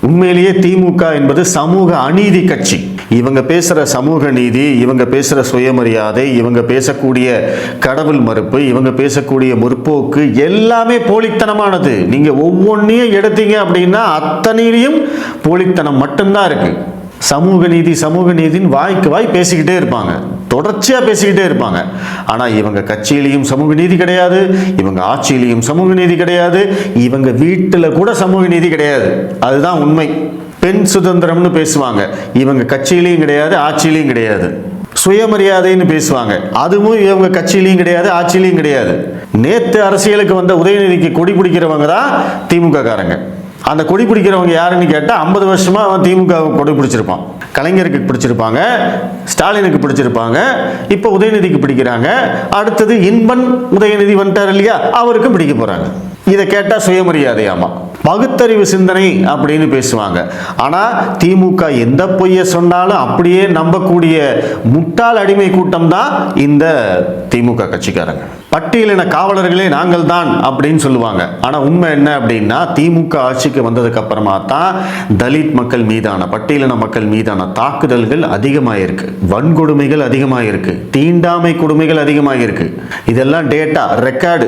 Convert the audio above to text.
உண்மையிலேயே திமுக என்பது சமூக அநீதி கட்சி. இவங்க பேசுற சமூக நீதி, இவங்க பேசுற சுயமரியாதை, இவங்க பேசக்கூடிய கடவுள் மறுப்பு, இவங்க பேசக்கூடிய முற்போக்கு எல்லாமே போலித்தனமானது. நீங்க ஒவ்வொன்றையும் எடுத்தீங்க அப்படின்னா அத்தனையிலையும் போலித்தனம் மட்டும்தான் இருக்கு. சமூக நீதி சமூக நீதின்னு வாய்க்கு வாய் பேசிக்கிட்டே இருப்பாங்க, தொடர்ச்சியா பேசிக்கிட்டே இருப்பாங்க. ஆனா இவங்க கட்சியிலையும் சமூக நீதி கிடையாது, இவங்க ஆட்சியிலையும் சமூக நீதி கிடையாது, இவங்க வீட்டுல கூட சமூக நீதி கிடையாது. அதுதான் உண்மை. பெண் சுதந்திரம்னு பேசுவாங்க, இவங்க கட்சியிலையும் கிடையாது, ஆட்சியிலையும் கிடையாது. சுயமரியாதைன்னு பேசுவாங்க, அதுவும் இவங்க கட்சியிலையும் கிடையாது, ஆட்சியிலையும் கிடையாது. நேத்து அரசியலுக்கு வந்த உதயநிதிக்கு கொடி பிடிக்கிறவங்க தான் திமுக காரங்க. அந்த கொடி பிடிக்கிறவங்க யாருன்னு கேட்டா 50 வருஷமா அவன் திமுக கொடி பிடிச்சிருப்பான். கலைஞருக்கு பிடிச்சிருப்பாங்க, ஸ்டாலினுக்கு பிடிச்சிருப்பாங்க, இப்ப உதயநிதிக்கு பிடிக்கிறாங்க. அடுத்தது இன்பன் உதயநிதி வந்துட்டார் இல்லையா, அவருக்கும் பிடிக்க போறாங்க. இதை கேட்டா சுயமரியாதையாமா, பகுத்தறிவு சிந்தனை அப்படின்னு பேசுவாங்க. ஆனா திமுக எந்த பொய்ய சொன்னாலும் அப்படியே நம்பக்கூடிய முட்டாள் அடிமை கூட்டம் தான் இந்த திமுக கட்சிக்காரங்க. பட்டியலின காவலர்களே நாங்கள் தான் அப்படின்னு சொல்லுவாங்க. ஆனா உண்மை என்ன அப்படின்னா, திமுக ஆட்சிக்கு வந்ததுக்கு அப்புறமா தான் தலித் மக்கள் மீதான, பட்டியலின மக்கள் மீதான தாக்குதல்கள் அதிகமாயிருக்கு, வன்கொடுமைகள் அதிகமாயிருக்கு, தீண்டாமை கொடுமைகள் அதிகமாயிருக்கு. இதெல்லாம் டேட்டா ரெக்கார்டு.